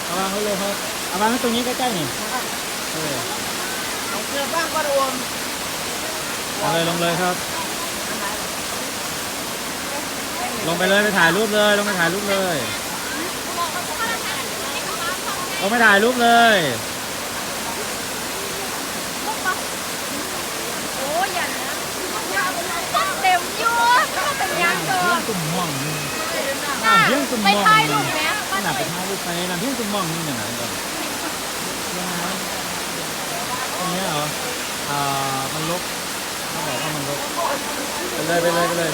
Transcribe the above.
เอาวางไว้เลยครับเอาวางไว้ตรงนี้ใกล้ๆนี่เสื้อบ้างก็รวมลงเลยครับลงไปเลยไปถ่ายรูปเลยลงไปถ่ายรูปเลยลงไปถ่ายรูปเลยโอ้ยอย่างนี้เต็มอยู่เป็นยังเกิน ตุ่มม่วงนี่น้ำเพียงตุ่ม ไป ม่วง ถ่ายรูปไหม ขนาดไปถ่ายรูปไปน้ำเพียงตุ่มม่วงนี่อย่างนั้นก่อนตรงนี้เหรอมันลกเขาบอกว่ามันลกไปเลย